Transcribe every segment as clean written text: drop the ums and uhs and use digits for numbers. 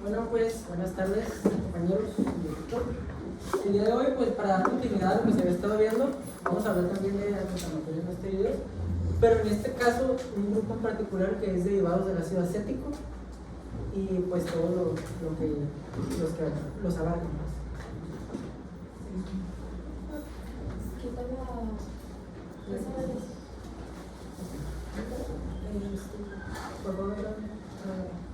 Bueno, pues buenas tardes, compañeros. El día de hoy, pues para dar continuidad a lo que se había estado viendo, vamos a hablar también de antiinflamatorios no esteroideos, pero en este caso un grupo en particular que es derivados del ácido acético y pues todo lo que los abarcan.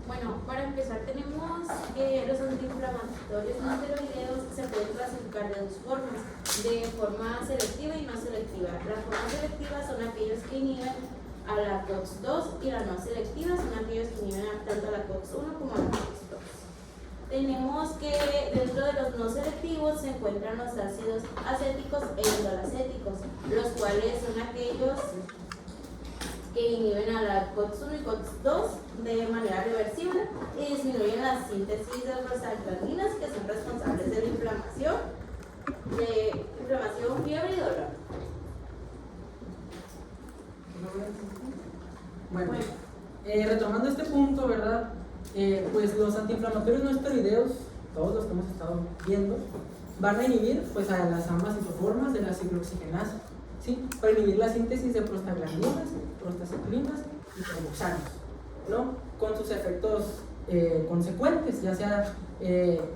Bueno, para empezar tenemos que los antiinflamatorios no esteroideos se pueden clasificar de dos formas, de forma selectiva y no selectiva. La forma selectiva son aquellos que inhiben a la COX-2 y la no selectiva son aquellos que inhiben tanto a la COX-1 como a la COX-2. Tenemos que dentro de los no selectivos se encuentran los ácidos acéticos e indolacéticos, los cuales son aquellos que inhiben a la COX-1 y COX-2 de manera reversible y disminuyen la síntesis de prostaglandinas que son responsables de la inflamación, fiebre y dolor. Bueno, retomando este punto, ¿verdad? Pues los antiinflamatorios no esteroideos, todos los que hemos estado viendo, van a inhibir pues a las ambas isoformas de la ciclooxigenasa, ¿sí? Para inhibir la síntesis de prostaglandinas, prostaciclinas y trioxanos, ¿no? Con sus efectos consecuentes, ya sea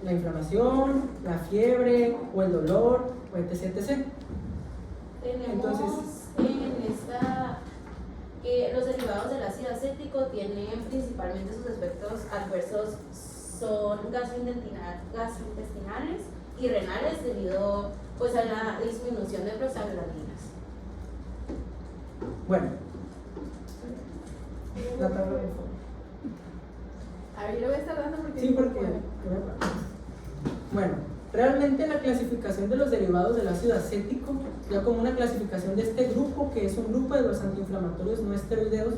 la inflamación, la fiebre o el dolor, o etc. Tenemos en esta que los derivados del ácido acético tienen principalmente sus efectos adversos son gastrointestinales y renales debido pues a la disminución de prostaglandinas. Bueno, la tabla de fondo. A ver, yo lo voy a estar dando porque... Sí, porque... Bueno, realmente la clasificación de los derivados del ácido acético, ya como una clasificación de este grupo, que es un grupo de los antiinflamatorios no esteroideos,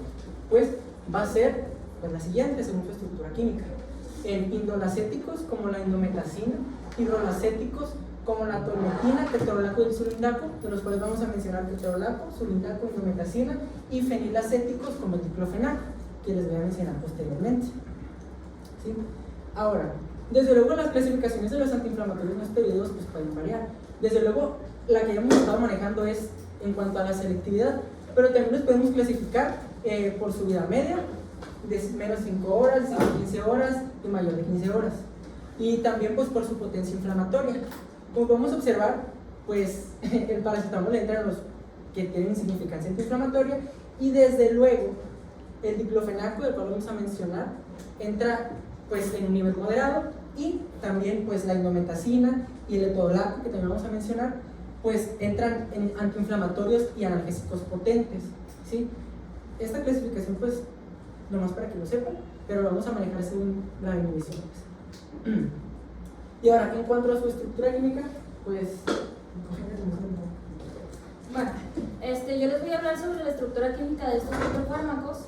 pues va a ser pues, la siguiente según su estructura química. En indolacéticos como la indometacina, hidrolacéticos como la tolmetina, ketorolaco y el sulindaco, de los cuales vamos a mencionar ketorolaco, sulindaco, indometacina, y fenilacéticos como el diclofenaco, que les voy a mencionar posteriormente. ¿Sí? Ahora, desde luego las clasificaciones de los antiinflamatorios no esteroideos pues pueden variar. Desde luego la que hemos estado manejando es en cuanto a la selectividad, pero también los podemos clasificar por su vida media, de menos 5 horas, 15 horas y mayor de 15 horas. Y también pues por su potencia inflamatoria. Como podemos observar, pues el paracetamol entra en los que tienen significancia antiinflamatoria y desde luego el diclofenaco, del cual vamos a mencionar, entra pues en un nivel moderado, y también pues la indometacina y el etodolaco, que también vamos a mencionar, pues entran en antiinflamatorios y analgésicos potentes, ¿sí? Esta clasificación pues nomás para que lo sepan, pero lo vamos a manejar según la inhibición pues. Y ahora, en cuanto a su estructura química, pues bueno, yo les voy a hablar sobre la estructura química de estos cuatro fármacos.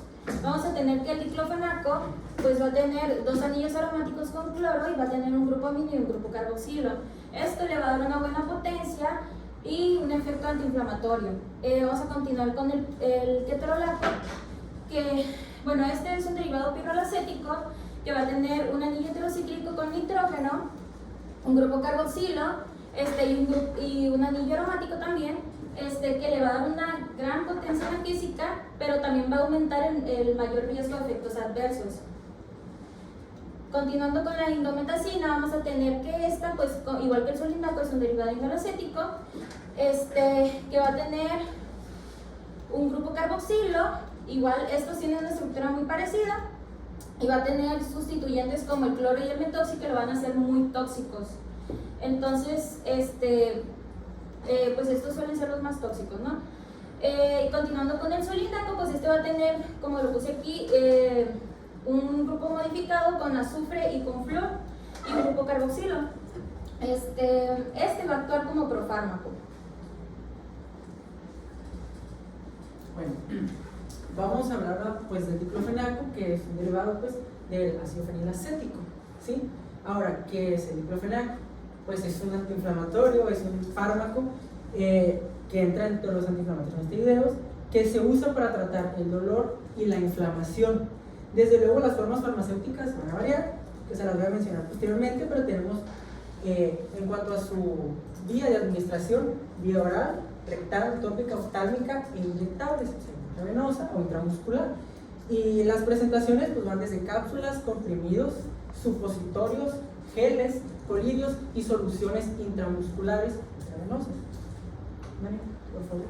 Vamos a tener que el diclofenaco pues va a tener dos anillos aromáticos con cloro y va a tener un grupo amino y un grupo carboxilo. Esto le va a dar una buena potencia y un efecto antiinflamatorio. Vamos a continuar con el ketorolaco, que bueno, este es un derivado pirrolacético que va a tener un anillo heterocíclico con nitrógeno, un grupo carboxilo y un anillo aromático también, que le va a dar una gran potencia analgésica, pero también va a aumentar el mayor riesgo de efectos adversos. Continuando con la indometacina, vamos a tener que esta, pues igual que el sulindaco, es un derivado indolacético, que va a tener un grupo carboxilo, igual estos tienen una estructura muy parecida, y va a tener sustituyentes como el cloro y el metóxico que lo van a hacer muy tóxicos. Entonces, pues estos suelen ser los más tóxicos, ¿no? Y continuando con el sulindaco, pues va a tener, como lo puse aquí, un grupo modificado con azufre y con flúor. y un grupo carboxilo. Este va a actuar como profármaco. Bueno, vamos a hablar ahora, pues, del diclofenaco, que es un derivado, pues, del ácido fenilacético, ¿sí? Ahora, ¿qué es el diclofenaco? Pues es un antiinflamatorio, es un fármaco que entra entre los antiinflamatorios no esteroideos, que se usa para tratar el dolor y la inflamación. Desde luego las formas farmacéuticas van a variar, que se las voy a mencionar posteriormente, pero tenemos en cuanto a su vía de administración, vía oral, rectal, tópica, oftálmica e inyectables, intravenosa o intramuscular. Y las presentaciones pues van desde cápsulas, comprimidos, supositorios, geles, colidios y soluciones intramusculares intravenosas. ¿Vale? Por favor.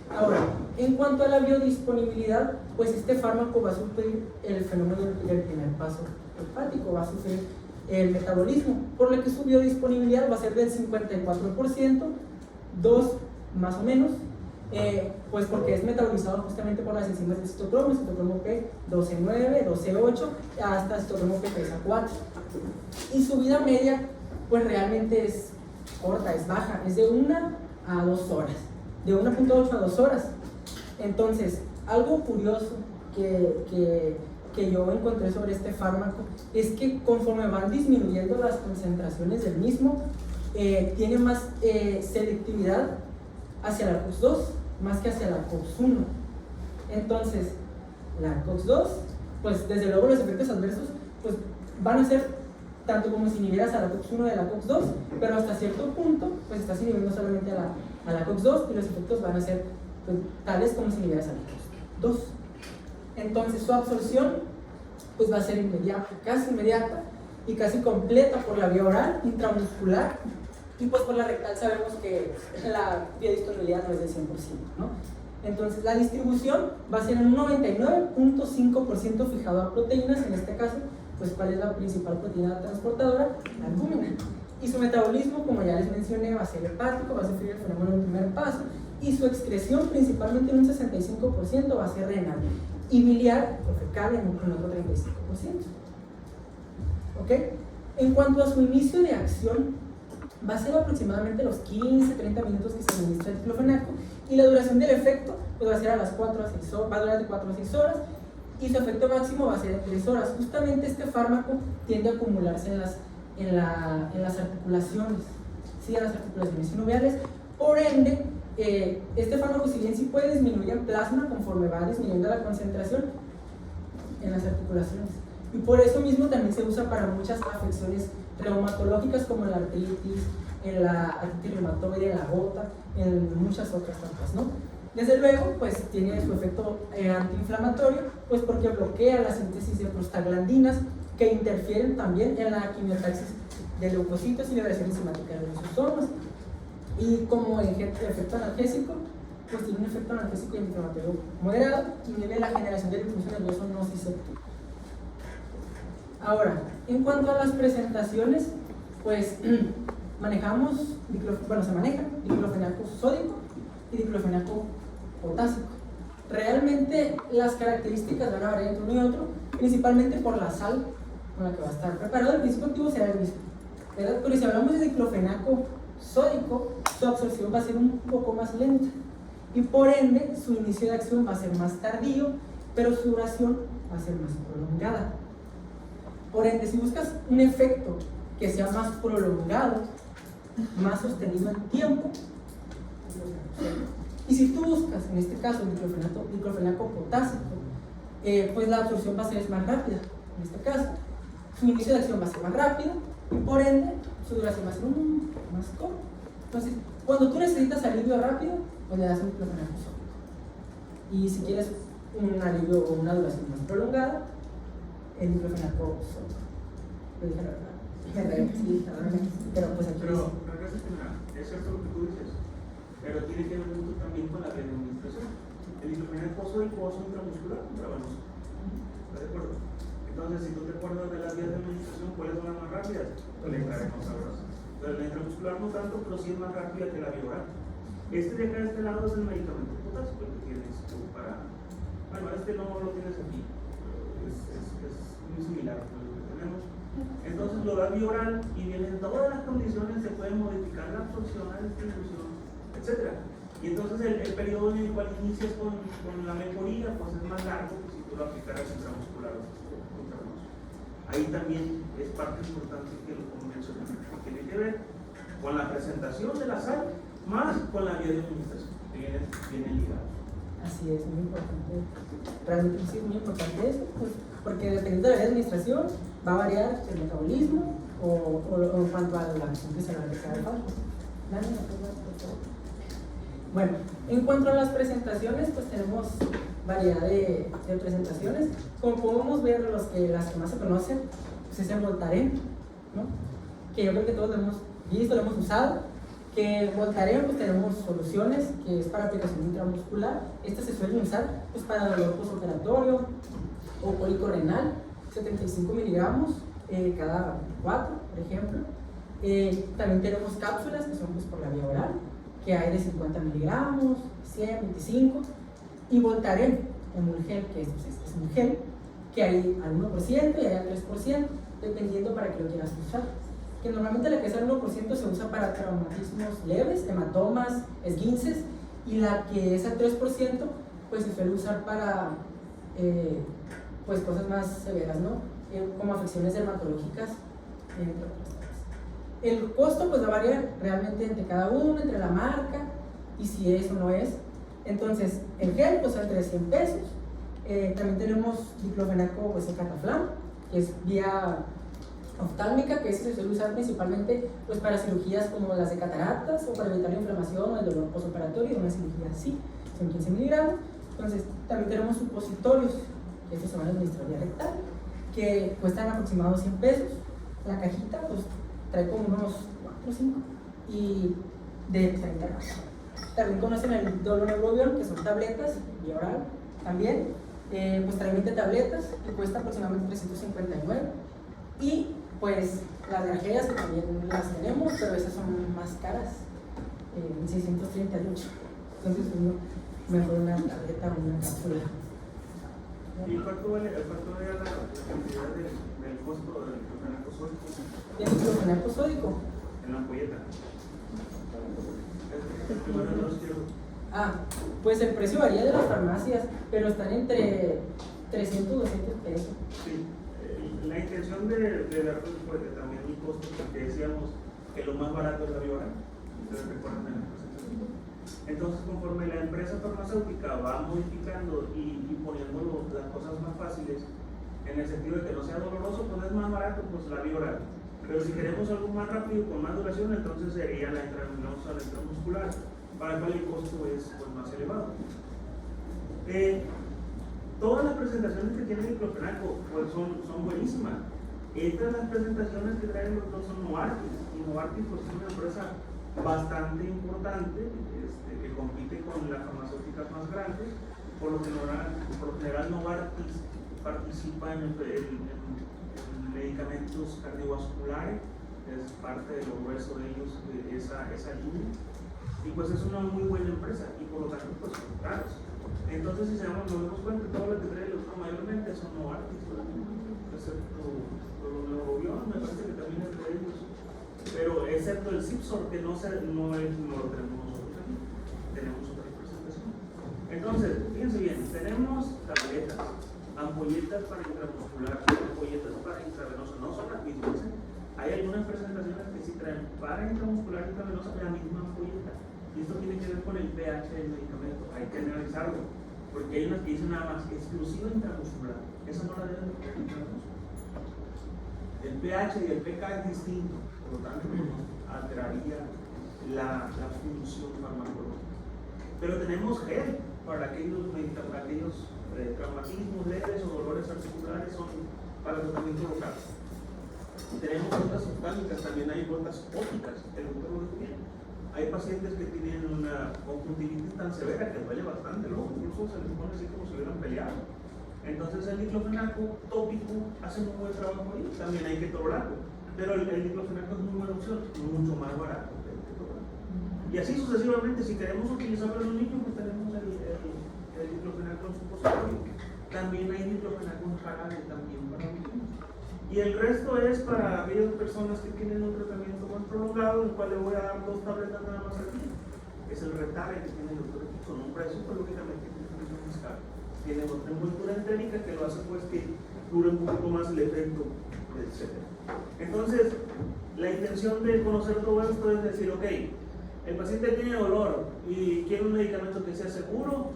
Ahora, en cuanto a la biodisponibilidad, pues este fármaco va a sufrir el fenómeno del primer paso hepático, va a sufrir el metabolismo, por lo que su biodisponibilidad va a ser del 54%, 2 más o menos, pues porque es metabolizado justamente por las enzimas del citocromo P 12,9, 12,8 hasta citocromo P 3,4. Y su vida media pues realmente es corta, es baja, es de 1 a 2 horas, de 1.8 a 2 horas. Entonces, algo curioso que yo encontré sobre este fármaco es que conforme van disminuyendo las concentraciones del mismo, tiene más selectividad hacia la COX-2 más que hacia la COX-1. Entonces, la COX-2, pues desde luego los efectos adversos pues van a ser tanto como si inhibieras a la COX-1 de la COX-2, pero hasta cierto punto pues estás inhibiendo solamente a la COX-2 y los efectos van a ser pues, tales como si inhibieras a la COX-2. Entonces su absorción pues va a ser inmediata, casi inmediata y casi completa por la vía oral, intramuscular, y pues por la rectal sabemos que la biodisponibilidad no es del 100%, ¿no? Entonces la distribución va a ser en un 99.5% fijado a proteínas, en este caso, pues ¿cuál es la principal proteína transportadora? La albúmina. Y su metabolismo, como ya les mencioné, va a ser hepático, va a sufrir el fenómeno del primer paso, y su excreción principalmente en un 65% va a ser renal, y biliar o fecal en otro 35%. ¿Ok? En cuanto a su inicio de acción, va a ser aproximadamente los 15-30 minutos que se administra el diclofenaco, y la duración del efecto pues, va a ser a las 4 a 6 horas, va a durar de 4 a 6 horas, y su efecto máximo va a ser de 3 horas. Justamente este fármaco tiende a acumularse en las articulaciones, ¿sí? En las articulaciones sinoviales. Por ende, este fármaco, si bien sí puede disminuir en plasma conforme va disminuyendo la concentración en las articulaciones, y por eso mismo también se usa para muchas afecciones reumatológicas como la artritis, en la artritis reumatoide, en la gota, en muchas otras tantas, ¿no? Desde luego, pues tiene su efecto antiinflamatorio, pues porque bloquea la síntesis de prostaglandinas que interfieren también en la quimiotaxis de leucocitos y liberación enzimática de los lisosomas. Y como efecto analgésico, pues tiene un efecto analgésico y antiinflamatorio moderado, y inhibe la generación del impulso nervioso nociceptivo. Ahora, en cuanto a las presentaciones, pues se maneja diclofenaco sódico y diclofenaco potásico. Realmente las características van a variar entre uno y otro, principalmente por la sal con la que va a estar preparado. El principio activo será el mismo, ¿verdad? Pero si hablamos de diclofenaco sódico, su absorción va a ser un poco más lenta y por ende su inicio de acción va a ser más tardío, pero su duración va a ser más prolongada. Por ende, si buscas un efecto que sea más prolongado, más sostenido en tiempo, y si tú buscas, en este caso, el diclofenaco potásico, pues la absorción va a ser más rápida. En este caso, su inicio de acción va a ser más rápido y por ende, su duración va a ser más corta. Entonces, cuando tú necesitas alivio rápido, pues le das un diclofenaco sódico. Y si quieres un alivio o una duración más prolongada, el diclofenaco sódico. Lo dije la verdad. Pero pues aquí es cierto lo que tú dices, pero tiene que ver mucho también con la administración. El diclofenaco sódico es intramuscular o intravenoso. ¿Estás de acuerdo? Entonces, si tú te acuerdas de las vías de administración, ¿cuáles son las más rápidas? La intravenosa, ¿verdad? Pero la intramuscular no tanto, pero sí es más rápida que la vía oral. Este de acá, de este lado, es el medicamento potásico que tienes tú para. Bueno, este no lo tienes aquí, pero es muy similar a lo que tenemos. Entonces lo das vía oral y vienen todas las condiciones, se pueden modificar la absorción, la distribución, etc. Y entonces el periodo en el cual inicias con la mejoría pues es más largo que si tú lo aplicaras intramuscular o intravenoso. Ahí también es parte importante que lo mencioné, que tiene que ver con la presentación de la sal más con la vía de administración, que vienen ligados. Así es, muy importante. Realmente sí es muy importante eso, pues, porque dependiendo de la administración va a variar el metabolismo o en cuanto a la acción que se va a realizar al fármaco. Bueno, en cuanto a las presentaciones, pues tenemos variedad de presentaciones. Como podemos ver, las que más se conocen, pues es el Voltaren, ¿no? Que yo creo que todos lo hemos visto, lo hemos usado. Que Voltaren, pues tenemos soluciones que es para aplicación intramuscular. Estas se suelen usar pues, para dolor postoperatorio o cólico renal, 75 miligramos cada 4, por ejemplo. También tenemos cápsulas que son pues, por la vía oral, que hay de 50 miligramos, 100, 25. Y Voltaren, Emulgel, que es un gel, que hay al 1% y hay al 3%, dependiendo para qué lo quieras usar. Que normalmente la que es al 1% se usa para traumatismos leves, hematomas, esguinces, y la que es al 3% pues se suele usar para pues cosas más severas, ¿no? Como afecciones dermatológicas, entre otras cosas. El costo pues va a variar realmente entre cada uno, entre la marca y si es o no es. Entonces el gel pues entre 100 pesos. También tenemos diclofenaco pues el Cataflam, que es vía oftálmica, que se suele usar principalmente pues, para cirugías como las de cataratas o para evitar la inflamación o el dolor postoperatorio de una cirugía así, son 15 miligramos. Entonces también tenemos supositorios, que estos se van a administrar vía rectal, que cuestan aproximadamente 100 pesos. La cajita pues trae como unos 4 o 5 y de 30 gramos. También conocen el Doloneurobion, que son tabletas vía oral también, pues trae 20 tabletas y cuesta aproximadamente 359. Y pues las grajeas que también las tenemos, pero esas son más caras, 638. Entonces mejor una tableta o una cápsula. ¿Y cuánto vale la cantidad del costo del diclofenaco sódico? ¿El diclofenaco sódico? En la ampolleta. Pues el precio varía de las farmacias, pero están entre 300 y 200 pesos. Sí. La intención de darles pues, también el costo, porque decíamos que lo más barato es la vía oral. Ustedes recuerdan en la presentación. Entonces, conforme la empresa farmacéutica va modificando y poniendo las cosas más fáciles, en el sentido de que no sea doloroso, pues es más barato pues la vía oral. Pero si queremos algo más rápido, con más duración, entonces sería la intravenosa, la intramuscular, para el cual el costo es pues, más elevado. Todas las presentaciones que tiene el diclofenaco pues son buenísimas. Estas las presentaciones que traen los dos son Novartis. Y Novartis pues, es una empresa bastante importante que compite con las farmacéuticas más grandes. Por lo general Novartis participa en medicamentos cardiovasculares, es parte de lo grueso de ellos, de esa línea. Y pues es una muy buena empresa y por lo tanto pues son caros. Entonces, si nos damos cuenta, todo lo que trae el otro mayormente son Novartis, excepto los Neurobion, me parece que también es de ellos, pero excepto el Zipsor, que no lo tenemos nosotros aquí, tenemos otras presentaciones. Entonces, fíjense bien, tenemos tabletas, ampolletas para intramuscular, ampolletas para intravenosa, no son las mismas. Hay algunas presentaciones que sí traen para intramuscular y intravenosa la misma ampolleta. Y esto tiene que ver con el pH del medicamento, hay que analizarlo, porque hay unas que dicen nada más exclusiva intramuscular, esa no la deben de intravenosa. El pH y el pK es distinto, por lo tanto alteraría la función farmacológica. Pero tenemos gel para aquellos traumatismos leves o dolores articulares, son para tratamiento local. Tenemos gotas oftálmicas, también hay gotas ópticas, el doctor lo dijo bien. Hay pacientes que tienen una conjuntivitis tan severa que duele bastante, ¿no? Incluso se les pone así como si hubieran peleado. Entonces el diclofenaco tópico hace un buen trabajo ahí, también hay que tolerarlo. Pero el diclofenaco es muy buena opción, mucho más barato que el tolerarlo. Y así sucesivamente, si queremos utilizarlo en los niños, pues tenemos el diclofenaco en supositorio. También hay diclofenaco en jarabe también para los niños. Y el resto es para aquellas personas que tienen un tratamiento más prolongado, en el cual le voy a dar 2 tabletas nada más al día. Es el Retare que tiene el doctor aquí, con un precio, pues lógicamente tiene un precio más caro. Tiene otra envoltura entérica que lo hace pues que dure un poquito más el efecto, etc. Entonces, la intención de conocer todo esto es decir, ok, el paciente tiene dolor y quiere un medicamento que sea seguro,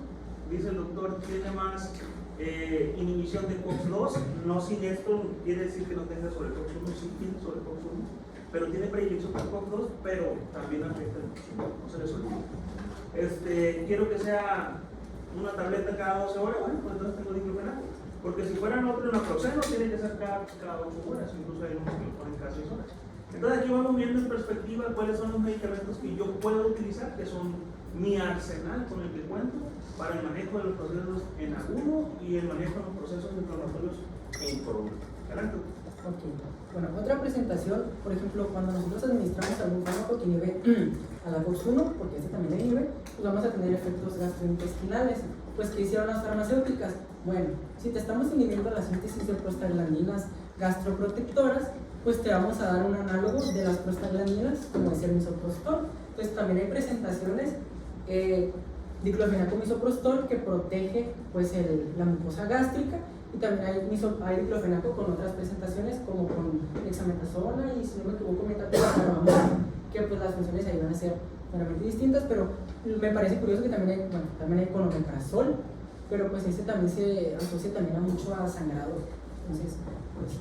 dice el doctor, tiene más inhibición de COX-2, no sin esto quiere decir que no tenga sobre COX-1, sí tiene sobre COX-1, pero tiene predilección por COX-2, pero también afecta el COX-1, no se les olvide. Quiero que sea una tableta cada 12 horas, bueno, pues entonces tengo diclofenaco, porque si fueran otro naproxeno tiene que ser cada 8 horas, incluso hay unos que lo ponen cada 6 horas. Entonces aquí vamos viendo en perspectiva cuáles son los medicamentos que yo puedo utilizar, que son mi arsenal con el que cuento para el manejo de los procesos en agudo y el manejo de los procesos inflamatorios en crónico. Adelante. Ok. Bueno, otra presentación, por ejemplo, cuando nosotros administramos algún fármaco que inhibe a la COX-1, porque este también le inhibe, pues vamos a tener efectos gastrointestinales. Pues, ¿qué hicieron las farmacéuticas? Bueno, si te estamos inhibiendo la síntesis de prostaglandinas gastroprotectoras, pues te vamos a dar un análogo de las prostaglandinas, como es el misoprostol. Entonces, también hay presentaciones diclofenaco misoprostol que protege pues la mucosa gástrica, y también hay diclofenaco con otras presentaciones como con dexametasona y, si no me equivoco, metaclopramida, que pues las funciones ahí van a ser claramente distintas, pero me parece curioso que también hay con omeprazol, pero pues ese también se asocia también a mucho a sangrado. Entonces, pues,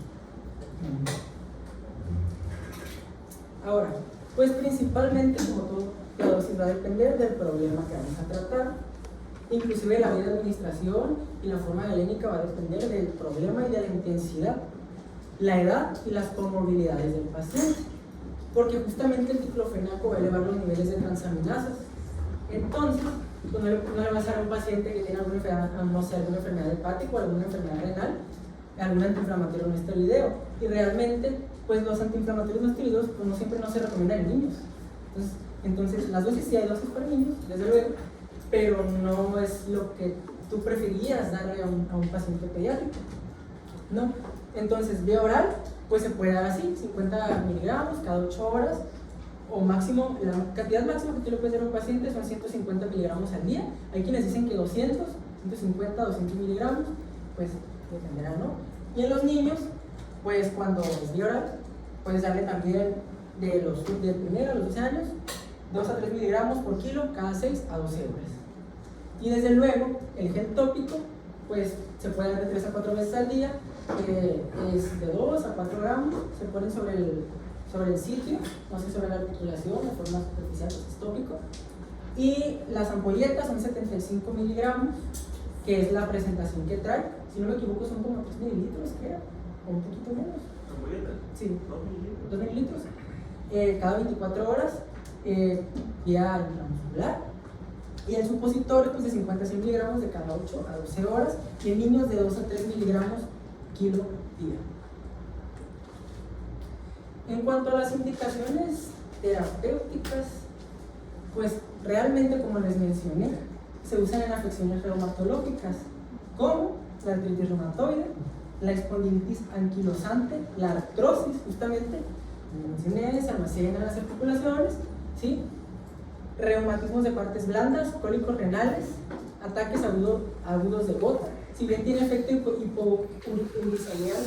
ahora, pues principalmente, como todo, la dosis va a depender del problema que vamos a tratar. Inclusive la vía de administración y la forma galénica va a depender del problema y de la intensidad, la edad y las comorbilidades del paciente, porque justamente el diclofenaco va a elevar los niveles de transaminasas. Entonces, pues no le vas a dar a un paciente que tiene alguna enfermedad, no sé, alguna enfermedad hepática o alguna enfermedad renal, algún antiinflamatorio no esteroideo. Y realmente, pues los antiinflamatorios no esteroideos pues no siempre no se recomiendan en niños. Entonces las dosis, sí hay dosis para niños, desde luego, pero no es lo que tú preferirías darle a un paciente pediátrico, ¿no? Entonces, vía oral, pues se puede dar así, 50 miligramos cada 8 horas, o máximo, la cantidad máxima que tú le puedes dar a un paciente son 150 miligramos al día. Hay quienes dicen que 200, 150, 200 miligramos, pues dependerá, ¿no? Y en los niños, pues cuando es vía oral, puedes darle también del primero a los 12 años, 2 a 3 miligramos por kilo cada 6 a 12 horas. Y desde luego, el gel tópico, pues se puede dar de 3 a 4 veces al día, es de 2 a 4 gramos, se ponen sobre el sitio, no sé, sobre la articulación, de forma superficial, pues es tópico. Y las ampolletas son 75 miligramos, que es la presentación que trae. Si no me equivoco, son como 3 mililitros, creo, o un poquito menos. ¿Ampolletas? Sí, 2 mililitros. 2 mililitros, cada 24 horas, vía intramuscular. Y el supositorio, pues de 50 a 100 miligramos de cada 8 a 12 horas, y en niños de 2 a 3 miligramos kilo día. En cuanto a las indicaciones terapéuticas, pues realmente, como les mencioné, se usan en afecciones reumatológicas, como la artritis reumatoide, la espondilitis anquilosante, la artrosis, justamente, como mencioné, se almacena en las articulaciones, ¿sí? Reumatismos de partes blandas, cólicos renales, ataques agudos de gota. Si bien tiene efecto hipouricemial,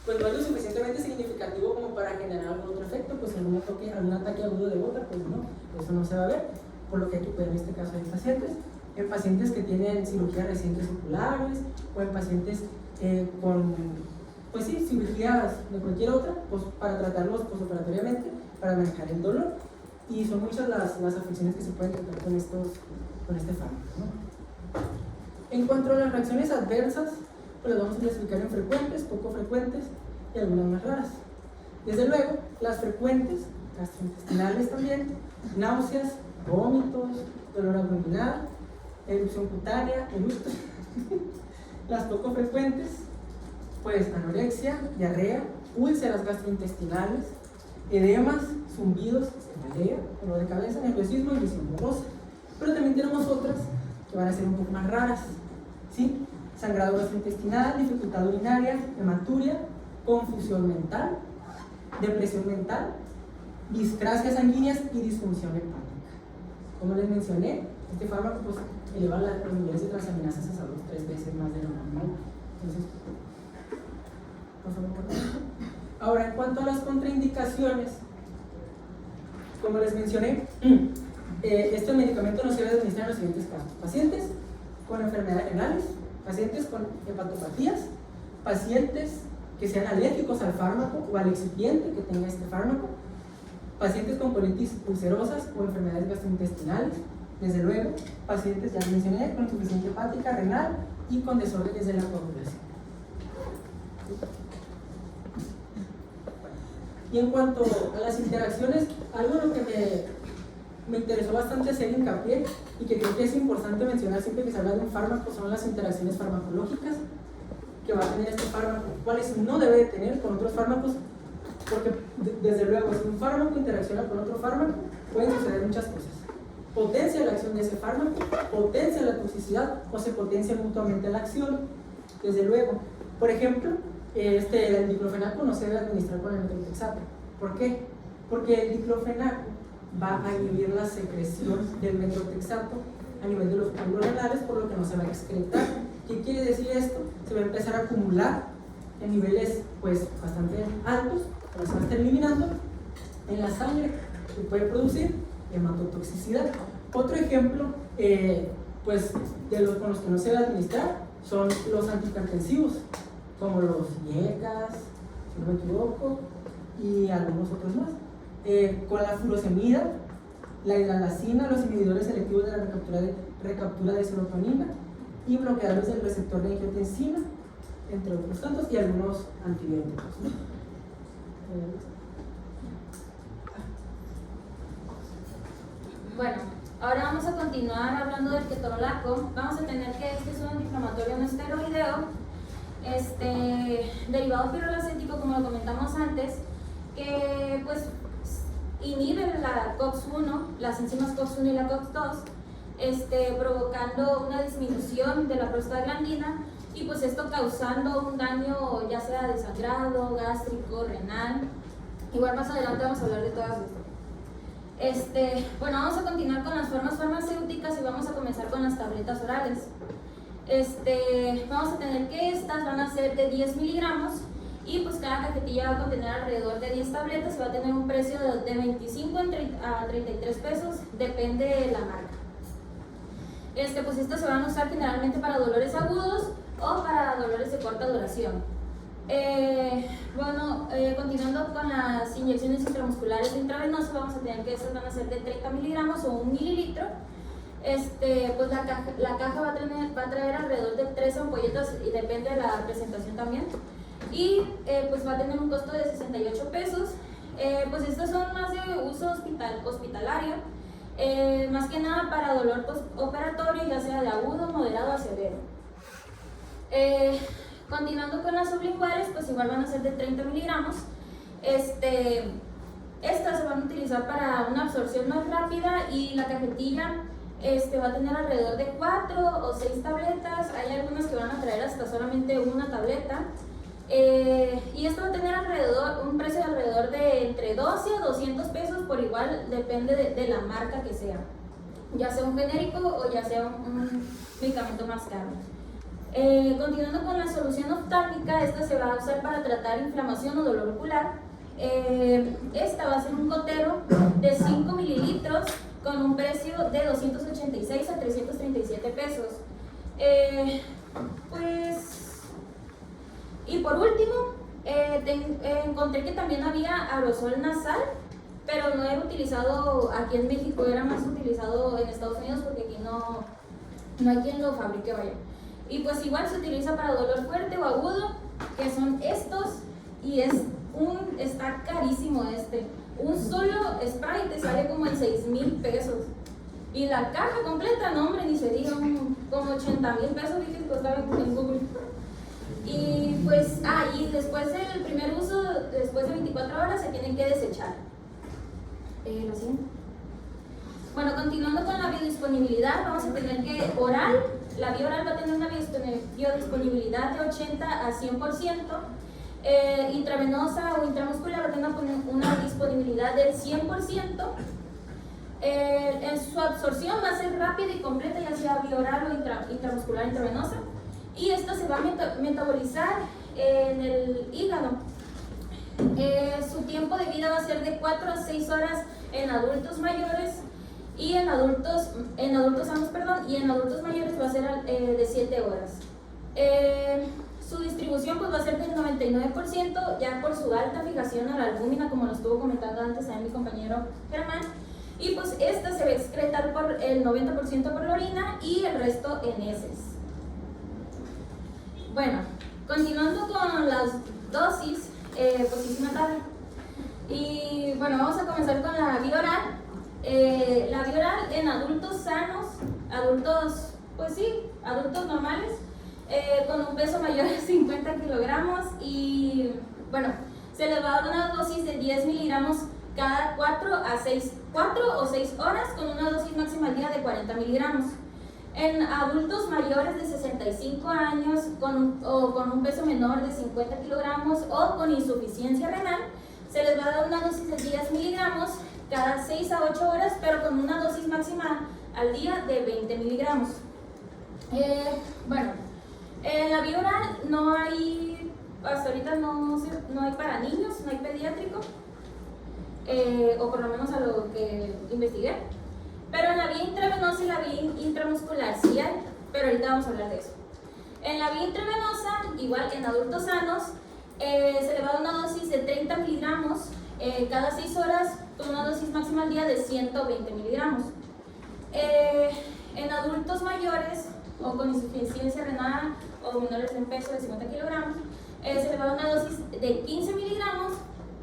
pues no es lo suficientemente significativo como para generar algún otro efecto, pues algún ataque agudo de gota, pues no, eso no se va a ver, por lo que hay que ver en este caso en pacientes que tienen cirugías recientes oculares, o en pacientes con, pues sí, cirugías de cualquier otra, pues para tratarlos posoperatoriamente, para manejar el dolor. Y son muchas las afecciones que se pueden tratar con este fármaco, ¿no? En cuanto a las reacciones adversas, pues las vamos a clasificar en frecuentes, poco frecuentes y algunas más raras. Desde luego, las frecuentes, gastrointestinales también, náuseas, vómitos, dolor abdominal, erupción cutánea, eructos. Las poco frecuentes, pues anorexia, diarrea, úlceras gastrointestinales, edemas, zumbidos, cefalea, dolor de cabeza, nerviosismo y visión borrosa. Pero también tenemos otras que van a ser un poco más raras, ¿sí? Sangrado gastrointestinal, dificultad urinaria, hematuria, confusión mental, depresión mental, discrasias sanguíneas y disfunción hepática. Como les mencioné, este fármaco pues, eleva los niveles de transaminasas a salud 3 veces más de lo normal. Entonces, por favor. Ahora, en cuanto a las contraindicaciones, como les mencioné, este medicamento no se debe administrar en los siguientes casos: pacientes con enfermedades renales, pacientes con hepatopatías, pacientes que sean alérgicos al fármaco o al excipiente que tenga este fármaco, pacientes con colitis ulcerosas o enfermedades gastrointestinales, desde luego, pacientes, ya mencioné, con insuficiencia hepática, renal y con desórdenes de la coagulación. Y en cuanto a las interacciones, algo en lo que me interesó bastante hacer hincapié y que creo que es importante mencionar siempre que se habla de un fármaco son las interacciones farmacológicas que va a tener este fármaco, cuáles no debe de tener con otros fármacos, porque desde luego si un fármaco interacciona con otro fármaco pueden suceder muchas cosas: potencia la acción de ese fármaco, potencia la toxicidad o se potencia mutuamente la acción. Desde luego, por ejemplo, el diclofenaco no se debe administrar con el metotrexato. ¿Por qué? Porque el diclofenaco va a inhibir la secreción del metotrexato a nivel de los glóbulos renales, por lo que no se va a excretar. ¿Qué quiere decir esto? Se va a empezar a acumular en niveles pues bastante altos, pero se va a estar eliminando en la sangre, que puede producir hematotoxicidad. Otro ejemplo pues de los con los que no se debe administrar son los antihipertensivos, como los IECAS, si no me equivoco, y algunos otros más. Con la furosemida, la hidralazina, los inhibidores selectivos de la recaptura de serotonina y bloqueadores del receptor de angiotensina, entre otros tantos, y algunos antibióticos, ¿no? Bueno, ahora vamos a continuar hablando del ketorolaco. Vamos a tener que este es un antiinflamatorio no esteroideo, derivado pirolacético, como lo comentamos antes, que pues inhibe la COX-1, las enzimas COX-1 y la COX-2, provocando una disminución de la prostaglandina y pues esto causando un daño ya sea de sangrado, gástrico, renal. Igual más adelante vamos a hablar de todas estas. Bueno, vamos a continuar con las formas farmacéuticas y vamos a comenzar con las tabletas orales. Vamos a tener que estas van a ser de 10 miligramos y pues cada cajetilla va a contener alrededor de 10 tabletas y va a tener un precio de 25 a 33 pesos, depende de la marca. Pues estas se van a usar generalmente para dolores agudos o para dolores de corta duración. Continuando con las inyecciones intramusculares intravenosas, vamos a tener que estas van a ser de 30 miligramos o 1 mililitro. Pues la caja va a traer alrededor de 3 ampolletas y depende de la presentación también. Y pues va a tener un costo de 68 pesos. Pues estas son más de uso hospitalario, más que nada para dolor postoperatorio, ya sea de agudo, moderado a severo. Continuando con las sublinguales, pues igual van a ser de 30 miligramos. Estas se van a utilizar para una absorción más rápida y la cajetilla va a tener alrededor de 4 o 6 tabletas. Hay algunas que van a traer hasta solamente una tableta. Y esto va a tener un precio de alrededor de entre 12 a 200 pesos, por igual depende de la marca que sea, ya sea un genérico o ya sea un medicamento más caro. Continuando con la solución oftálmica, esta se va a usar para tratar inflamación o dolor ocular. Esta va a ser un gotero de 5 mililitros con un precio de 286 a 337 pesos. Y por último, encontré que también había aerosol nasal, pero no era utilizado aquí en México, era más utilizado en Estados Unidos porque aquí no hay quien lo fabrique, vaya. Y pues igual se utiliza para dolor fuerte o agudo, que son estos, y está carísimo un solo spray te sale como en 6,000 pesos. Y la caja completa, no hombre, ni se diga, como 80,000 pesos, dije que costaba en Google. Y pues, y después del primer uso, después de 24 horas, se tienen que desechar. Lo siento. Bueno, continuando con la biodisponibilidad, vamos a tener que la vía oral va a tener una biodisponibilidad de 80 a 100%. intravenosa o intramuscular va a tener una disponibilidad del 100%. Su absorción va a ser rápida y completa, ya sea vía oral o intramuscular intravenosa, y esto se va a metabolizar en el hígado. Su tiempo de vida va a ser de 4 a 6 horas en adultos mayores y en adultos sanos, y en adultos mayores va a ser de 7 horas. Su distribución pues va a ser del 99%, ya por su alta fijación a la albúmina, como lo estuvo comentando antes también mi compañero Germán. Y pues esta se va a excretar por el 90% por la orina y el resto en heces. Bueno, continuando con las dosis, pues hice una tabla. Y bueno, vamos a comenzar con la vía oral. La vía oral en adultos sanos, adultos, pues sí, adultos normales, con un peso mayor de 50 kilogramos, y bueno, se les va a dar una dosis de 10 miligramos cada 4 o 6 horas, con una dosis máxima al día de 40 miligramos. En adultos mayores de 65 años con un peso menor de 50 kilogramos o con insuficiencia renal, se les va a dar una dosis de 10 miligramos cada 6 a 8 horas, pero con una dosis máxima al día de 20 miligramos. Bueno, en la vía oral no hay, hasta ahorita no hay para niños, no hay pediátrico, o por lo menos a lo que investigué. Pero en la vía intravenosa y la vía intramuscular sí hay, pero ahorita vamos a hablar de eso. En la vía intravenosa, igual en adultos sanos, se le va a dar una dosis de 30 miligramos cada 6 horas, con una dosis máxima al día de 120 miligramos. En adultos mayores o con insuficiencia renal o menores en peso de 50 kilogramos, se le va a dar una dosis de 15 miligramos,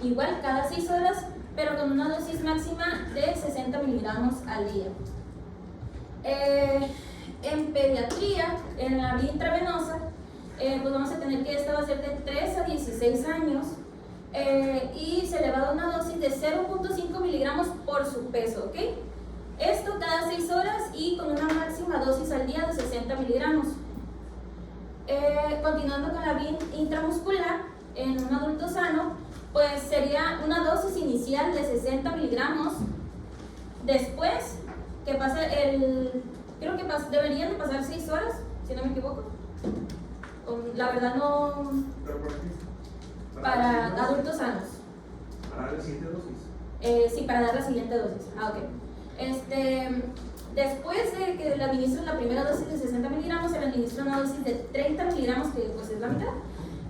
igual cada 6 horas, pero con una dosis máxima de 60 miligramos al día. En pediatría, en la vía intravenosa, pues vamos a tener que esta va a ser de 3 a 16 años, y se le va a dar una dosis de 0.5 miligramos por su peso, ¿ok? Esto cada 6 horas y con una máxima dosis al día de 60 miligramos. Continuando con la vía intramuscular, en un adulto sano, pues sería una dosis inicial de 60 miligramos. Después que pase creo que deberían de pasar 6 horas, si no me equivoco. La verdad no. ¿Pero por qué? Para adultos sanos. ¿Para dar la siguiente dosis? Sí, para dar la siguiente dosis. Ok. Después de que le administren la primera dosis de 60 miligramos, se le administra una dosis de 30 miligramos, que pues es la mitad.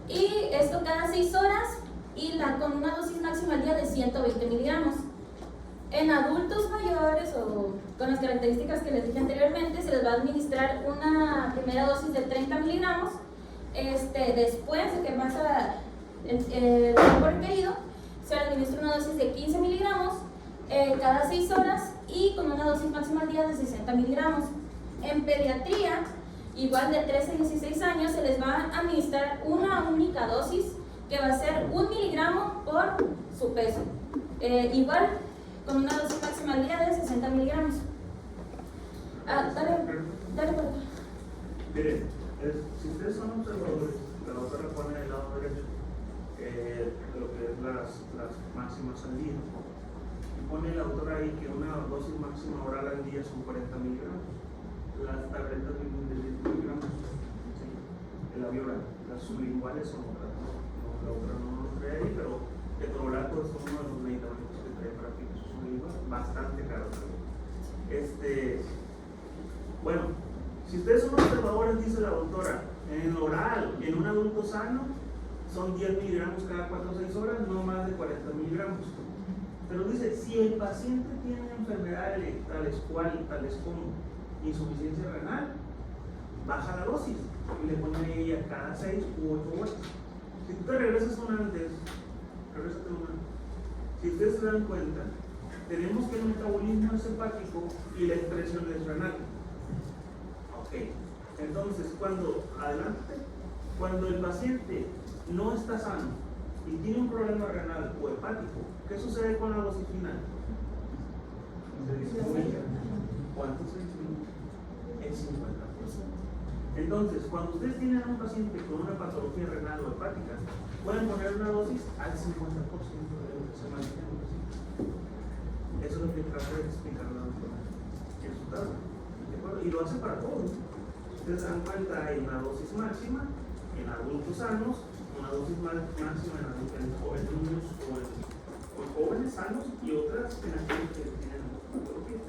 Y esto cada 6 horas y con una dosis máxima al día de 120 miligramos. En adultos mayores o con las características que les dije anteriormente, se les va a administrar una primera dosis de 30 miligramos. Después de que pasa el tiempo requerido, se le administra una dosis de 15 miligramos cada 6 horas y con una dosis máxima al día de 60 miligramos. En pediatría, igual de 13 a 16 años, se les va a administrar una única dosis que va a ser 1 miligramo por su peso. Igual con una dosis máxima al día de 60 miligramos. Dale por acá. Miren, si ustedes son observadores, la doctora pone del lado derecho lo que es las máximas al día. Y pone la autora ahí que una dosis máxima oral al día son 40 miligramos. Las tabletas de 10 miligramos, ¿sí? En la vía oral. Las sublinguales son otras. La autora no lo trae ahí, pero ketorolaco es uno de los medicamentos que trae para aplicación sublingual, bastante caro también. Bueno, si ustedes son observadores, dice la doctora, en oral, en un adulto sano, son 10 miligramos cada 4 o 6 horas, no más de 40 miligramos. Pero dice, si el paciente tiene enfermedades tales como insuficiencia renal, baja la dosis y le pone a ella cada 6 u 8 horas. Si tú te regresas una antes, regrésate una. Si ustedes se dan cuenta, tenemos que el metabolismo es hepático y la excreción es renal. Ok, entonces cuando el paciente no está sano y tiene un problema renal o hepático, ¿qué sucede con la dosis final? Se disminuye. ¿Cuánto se disminuye? El 50%. Entonces, cuando ustedes tienen a un paciente con una patología renal o hepática, pueden poner una dosis al 50% de lo que se maneja en el paciente. Eso es lo que trata de explicar la doctora en su tabla. ¿De acuerdo? Y lo hace para todos. Ustedes se dan cuenta, hay una dosis máxima en adultos sanos, una dosis máxima en niños o jóvenes sanos y otras en aquellos que tienen patología.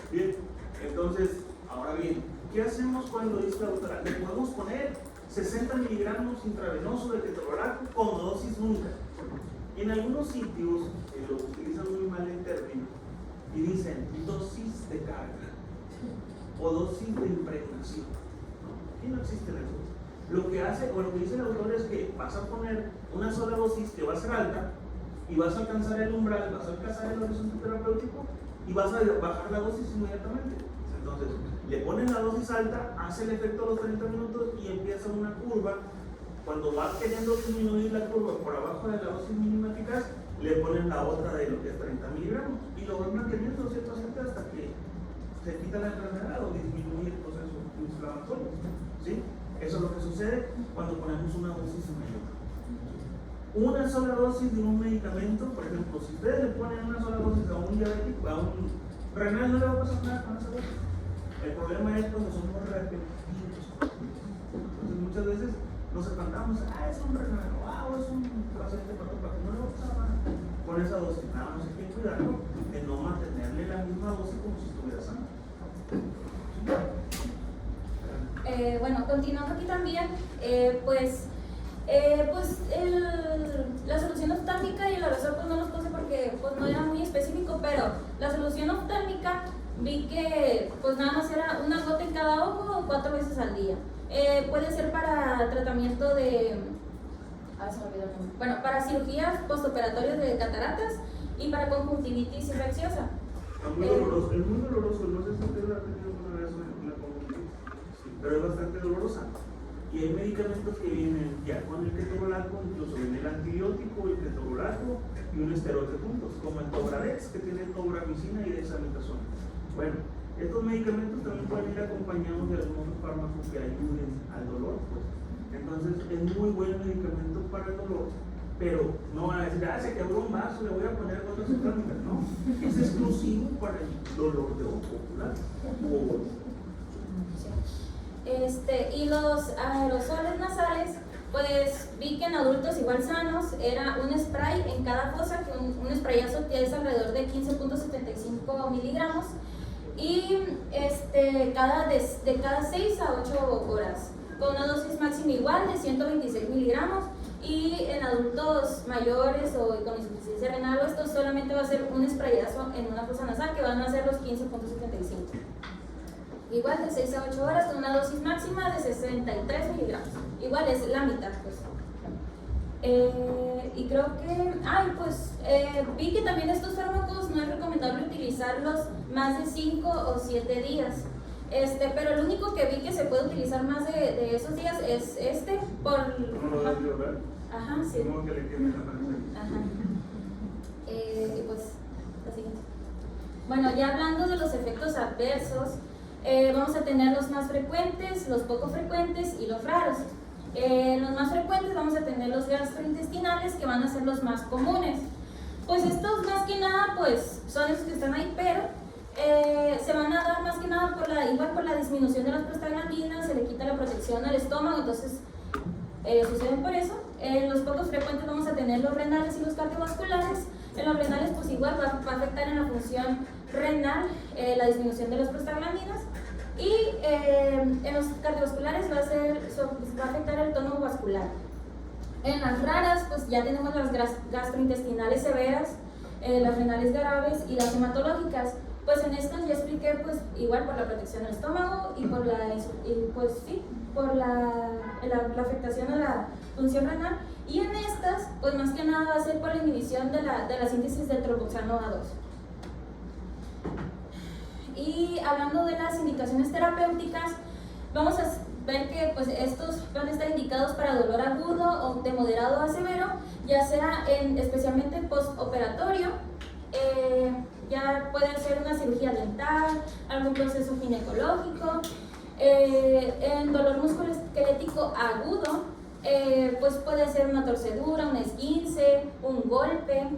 Bien, entonces, ahora bien, ¿qué hacemos cuando dice la doctora? Le podemos poner 60 miligramos intravenosos de ketorolaco como dosis única. En algunos sitios lo utilizan muy mal el término y dicen dosis de carga o dosis de impregnación. ¿No? Aquí no existe eso. Lo que hace, o lo que dice el autor es que vas a poner una sola dosis que va a ser alta y vas a alcanzar el umbral, vas a alcanzar el horizonte terapéutico y vas a bajar la dosis inmediatamente. Entonces, le ponen la dosis alta, hace el efecto a los 30 minutos y empieza una curva. Cuando va queriendo disminuir la curva por abajo de la dosis mínima eficaz, le ponen la otra de lo que es 30 miligramos y lo van manteniendo ciertamente hasta que se quita la enfermedad o disminuye el proceso inflamatorio. ¿Sí? Eso es lo que sucede cuando ponemos una dosis mayor. Una sola dosis de un medicamento, por ejemplo, si ustedes le ponen una sola dosis a un diabético, a un renal, no le va a pasar nada con esa dosis. El problema es cuando somos repetitivos. Entonces muchas veces nos espantamos, es un renal, es un paciente patológico, no le va a pasar nada con esa dosis. Nada más hay que cuidarlo de no mantenerle la misma dosis como si estuviera sano. Bueno, continuando aquí también, la solución oftálmica y el aerosol pues no los puse porque pues no era muy específico, pero la solución oftálmica vi que pues nada más era una gota en cada ojo o 4 veces al día. Puede ser para tratamiento de, se me olvidó el nombre. Bueno, para cirugías postoperatorias de cataratas y para conjuntivitis infecciosa. Es muy doloroso, no sé si usted lo ha tenido alguna vez una conjuntivitis, pero es bastante dolorosa. Y hay medicamentos que vienen ya con el ketorolaco, incluso viene el antibiótico, el ketorolaco y un esteroide juntos, como el Tobradex, que tiene tobramicina y dexametasona. Bueno, estos medicamentos también pueden ir acompañados de algunos fármacos que ayuden al dolor, pues. Entonces es muy buen medicamento para el dolor, pero no van a decir, se quebró un vaso, le voy a poner gotas oftálmicas. No, es exclusivo para el dolor de ojo ocular. Y los aerosoles nasales, pues vi que en adultos igual sanos era un spray en cada fosa, que un sprayazo que es alrededor de 15.75 miligramos y de cada 6 a 8 horas, con una dosis máxima igual de 126 miligramos. Y en adultos mayores o con insuficiencia renal, esto solamente va a ser un sprayazo en una fosa nasal, que van a ser los 15.75. Igual de 6 a 8 horas con una dosis máxima de 63 miligramos. Igual es la mitad, pues. Y creo que, vi que también estos fármacos no es recomendable utilizarlos más de 5 o 7 días. Pero el único que vi que se puede utilizar más de esos días es por... Ajá, sí. Como que le quede la panza. Ajá. Y pues, la siguiente. Bueno, ya hablando de los efectos adversos, vamos a tener los más frecuentes, los poco frecuentes y los raros. Los más frecuentes vamos a tener los gastrointestinales, que van a ser los más comunes. Pues estos más que nada pues son esos que están ahí, pero se van a dar más que nada por la disminución de las prostaglandinas, se le quita la protección al estómago, entonces suceden por eso. Los pocos frecuentes vamos a tener los renales y los cardiovasculares. En los renales pues igual va a afectar en la función renal la disminución de las prostaglandinas, y en los cardiovasculares va a afectar el tono vascular. En las raras pues ya tenemos las gastrointestinales severas, las renales graves y las hematológicas. Pues en estas ya expliqué pues igual por la protección del estómago y por la afectación a la función renal, y en estas pues más que nada va a ser por la inhibición de la síntesis del tromboxano A2. Y hablando de las indicaciones terapéuticas, vamos a ver que pues estos van a estar indicados para dolor agudo o de moderado a severo, ya sea especialmente postoperatorio. Ya puede ser una cirugía dental, algún proceso ginecológico, En dolor musculoesquelético agudo, pues puede ser una torcedura, un esguince, un golpe.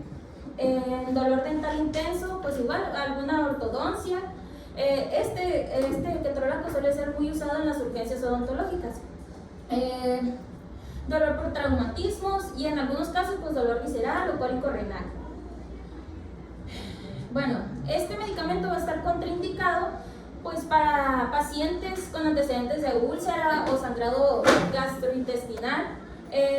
En dolor dental intenso, pues igual, alguna ortodoncia. Este ketorolaco suele ser muy usado en las urgencias odontológicas. Dolor por traumatismos y en algunos casos pues dolor visceral o cólico renal. Bueno, este medicamento va a estar contraindicado pues para pacientes con antecedentes de úlcera o sangrado gastrointestinal,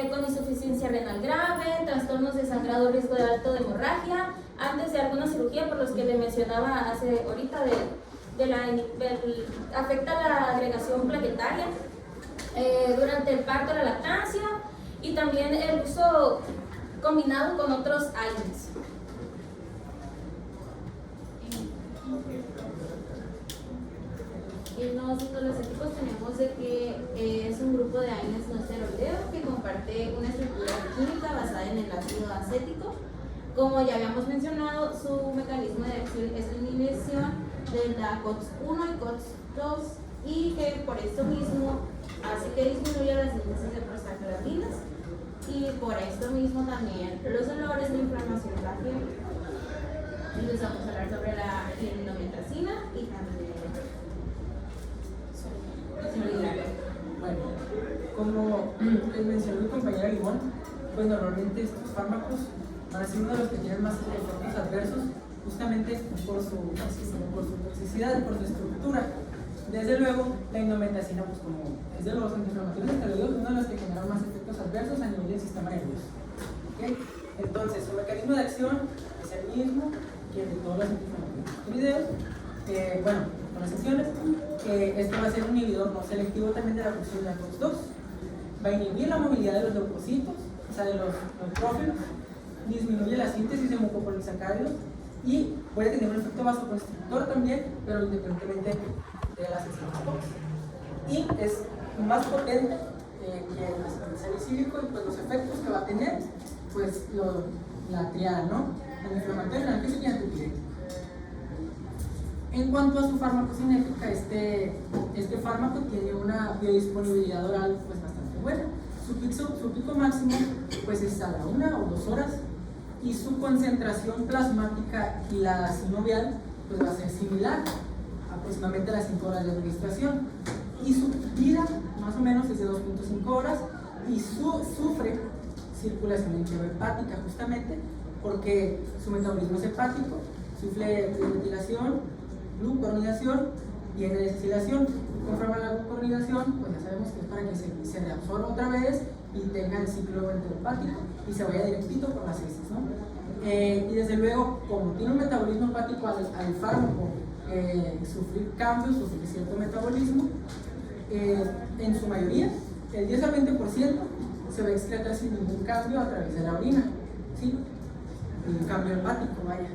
con insuficiencia renal grave, trastornos de sangrado, riesgo de alto de hemorragia, antes de alguna cirugía por los que le mencionaba hace ahorita afecta la agregación plaquetaria, durante el parto, la lactancia y también el uso combinado con otros AINES. En los éticos tenemos de que es un grupo de AINES no esteroideo que comparte una estructura química basada en el ácido acético. Como ya habíamos mencionado, su mecanismo de acción es la inhibición de la COX-1 y COX-2 y que por esto mismo hace que disminuya las índices de prostaglandinas y por esto mismo también los dolores, la inflamación de la fiebre. Entonces vamos a hablar sobre la indometacina y también bueno, como les mencionó mi compañera Ivonne, pues normalmente estos fármacos van a ser uno de los que tienen más efectos adversos, justamente por su toxicidad, por su estructura. Desde luego, la indometacina, pues como es de los antiinflamatorios esteroideos, uno de los que generan más efectos adversos a nivel del sistema nervioso. ¿Okay? Entonces, su mecanismo de acción es el mismo que el de todos los antiinflamatorios esteroideos. Bueno, con excepciones, este va a ser un inhibidor no selectivo también de la función de la COX-2. Va a inhibir la movilidad de los leucocitos, o sea, de los neutrófilos, disminuye la síntesis de mucopolisacáridos y puede tener un efecto vasoconstrictor también, pero independientemente de las enzimas COX. Y es más potente que el salicílico y pues los efectos que va a tener, pues la triada, ¿no? El inflamatorio, el analgésico y el antipirético. En cuanto a su farmacocinética, este fármaco tiene una biodisponibilidad oral pues bastante buena. Su pico máximo pues es a la 1 o 2 horas y su concentración plasmática y la sinovial pues va a ser similar, aproximadamente a las 5 horas de administración. Y su vida más o menos es de 2.5 horas y sufre circulación enterohepática justamente porque su metabolismo es hepático, sufre metilación, glucuronidación y N-desetilación. Conforme a la glucuronidación, pues ya sabemos que es para que se reabsorba otra vez y tenga el ciclo enterohepático y se vaya directito por las heces, ¿no? Y desde luego, como tiene un metabolismo hepático al fármaco, sufrir cambios, sufrir cierto metabolismo, en su mayoría, el 10 al 20% se va a excretar sin ningún cambio a través de la orina, ¿sí? Un cambio hepático, vaya.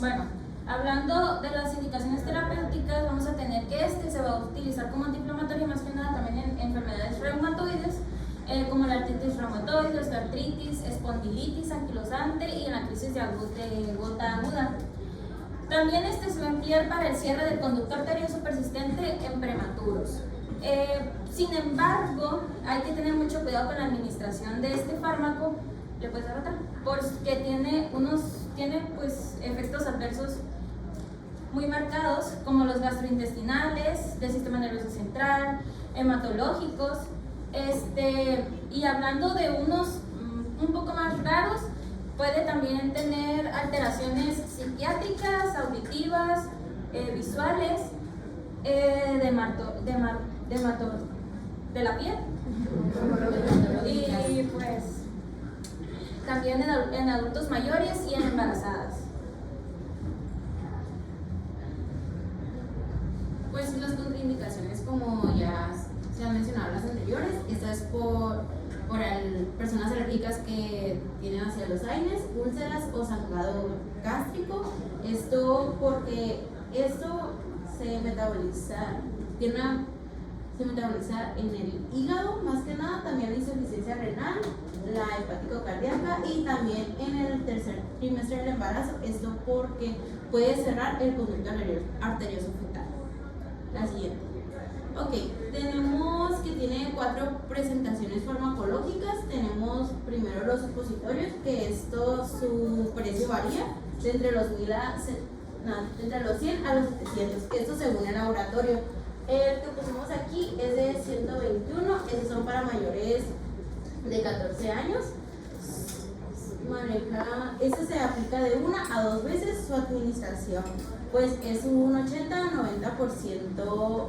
Bueno, hablando de las indicaciones terapéuticas, vamos a tener que se va a utilizar como antiinflamatorio más que nada también en enfermedades reumatoides, como la artritis reumatoide, osteoartritis, espondilitis anquilosante y en la crisis de gota aguda. También se va a emplear para el cierre del conducto arterioso persistente en prematuros. Sin embargo, hay que tener mucho cuidado con la administración de este fármaco. ¿Le puedes dar otra? Porque tiene pues efectos adversos muy marcados, como los gastrointestinales, del sistema nervioso central, hematológicos, y hablando de unos un poco más raros, puede también tener alteraciones psiquiátricas, auditivas, visuales, de la piel, y pues también en adultos mayores y en embarazadas. Pues las contraindicaciones, como ya se han mencionado las anteriores, esta es por personas alérgicas que tienen hacia los AINES, úlceras o sangrado gástrico. Esto porque esto se metaboliza en el hígado, más que nada, también la insuficiencia renal, la hepático cardíaca embaraza y también en el tercer trimestre del embarazo, esto porque puede cerrar el conducto arterioso fetal. La siguiente. Ok, tenemos que tiene 4 presentaciones farmacológicas. Tenemos primero los supositorios, que esto su precio varía de entre los 100 a los 700, esto según el laboratorio. El que pusimos aquí es de 121, esos son para mayores de 14 años. Este se aplica de 1 a 2 veces su administración, pues es un 80-90%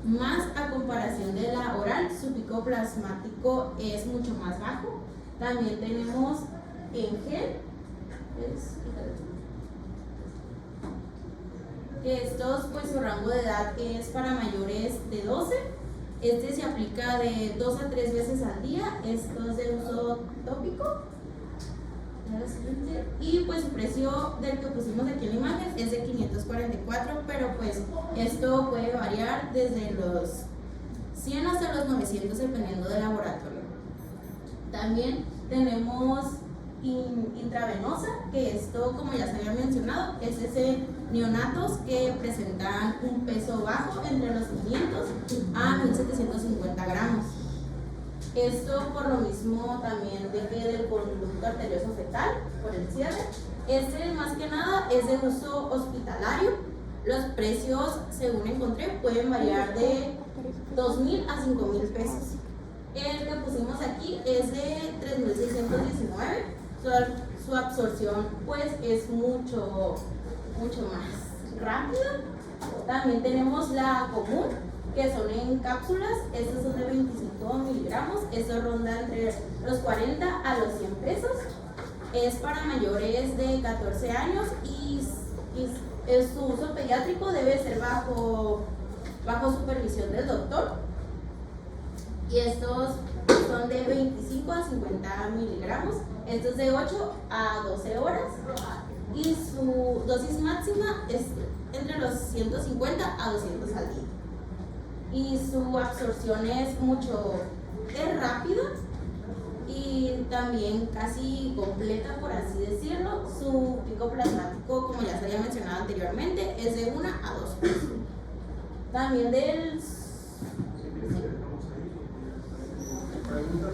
más a comparación de la oral. Su pico plasmático es mucho más bajo. También tenemos en gel, estos pues su rango de edad es para mayores de 12. Este se aplica de 2 a 3 veces al día. Esto es de uso tópico. Y pues el precio del que pusimos aquí en la imagen es de 544, pero pues esto puede variar desde los 100 hasta los 900 dependiendo del laboratorio. También tenemos intravenosa, que esto, como ya se había mencionado, es ese neonatos que presentan un peso bajo entre los 500 a 1750 gramos. Esto por lo mismo también de que del conducto arterioso fetal, por el cierre. Este más que nada es de uso hospitalario. Los precios, según encontré, pueden variar de 2,000 a 5,000 pesos. El que pusimos aquí es de 3,619. Su absorción pues es mucho más rápida. También tenemos la común, que son en cápsulas. Estos son de 25 miligramos. Esto ronda entre los 40 a los 100 pesos. Es para mayores de 14 años y su uso pediátrico debe ser bajo supervisión del doctor. Y estos son de 25 a 50 miligramos. Estos de 8 a 12 horas. Y su dosis máxima es entre los 150 a 200 al día. Y su absorción es rápida y también casi completa, por así decirlo. Su pico plasmático, como ya se había mencionado anteriormente, es de 1 a 2 pesos. También del... Preguntas.